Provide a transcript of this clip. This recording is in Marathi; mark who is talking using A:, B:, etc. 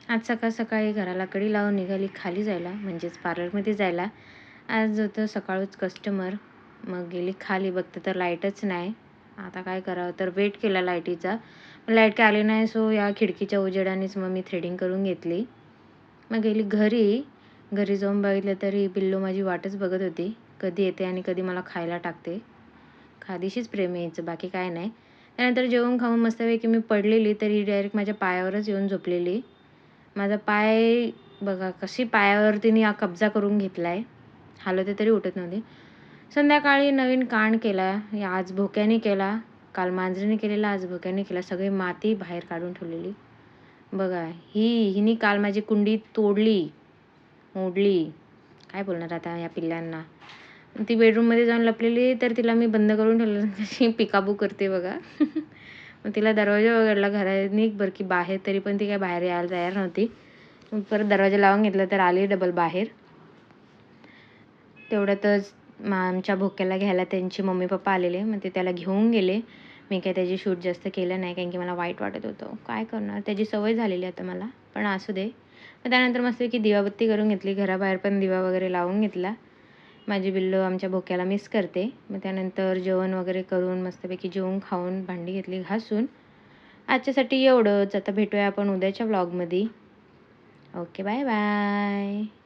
A: आज सकाळ-सकाळी घराला कडी लावून निघाली खाली जायला, म्हणजेच पार्लरमध्ये जायला. आज होतं सकाळच कस्टमर. मग गेली खाली, बघते तर लाईटच नाही. आता काय करावं? तर वेट केला लाईटीचा. लाईट काय आली नाही, सो या खिडकीच्या उजेडानेच मग मी थ्रेडिंग करून घेतली. मग गेली घरी. घरी जाऊन बघितलं तरी पिल्लू माझी वाटच बघत होती. कधी येते आणि कधी मला खायला टाकते. खादीशीच प्रेम आहे हिचं, बाकी काय नाही. त्यानंतर जेवण खाऊन मस्तपैकी मी पडलेली, तर ही डायरेक्ट माझ्या पायावरच येऊन झोपलेली. माझा पाय बघा कशी पायावर तिने कब्जा करून घेतलाय. हलवते तरी उठत नव्हती. संध्याकाळी नवीन कांड केला. आज भोक्याने केला. काल मांजरीने केलेला, आज भोक्याने केला. सगळी माती बाहेर काढून ठेवलेली. बघा हिने काल माझी कुंडी तोडली, मोडली. काय बोलणार आता या पिल्लांना. ती बेडरूममध्ये जाऊन लपलेली, तर तिला मी बंद करून ठेवलं. कशी पिकाबू करते बघा. मग तिला दरवाजा उघडला, घरात निघ बरं की बाहेर, तरी पण ती काय बाहेर यायला तयार नव्हती. मग परत दरवाजा लावून घेतला, तर आली डबल बाहेर. तेवढ्यातच आमच्या भोक्याला घ्यायला त्यांचे मम्मी पप्पा आलेले. मग ते त्याला घेऊन गेले. मी काय त्याची शूट जास्त केलं नाही, कारण की मला वाईट वाटत होतं. काय करणार, त्याची सवय झालेली आता मला, पण असू दे. मग त्यानंतर मस्तपैकी दिवाबत्ती करून घेतली. घराबाहेर पण दिवा वगैरे लावून घेतला. माझी बिल्लू आमच्या भोक्याला मिस करते. मग त्यानंतर जेवण वगैरे करून मस्तपैकी जेवून खाऊन भांडी घेतली घासून. आजच्यासाठी एवढंच. आता भेटूया आपण उद्याच्या व्लॉगमध्ये. Okay, bye bye.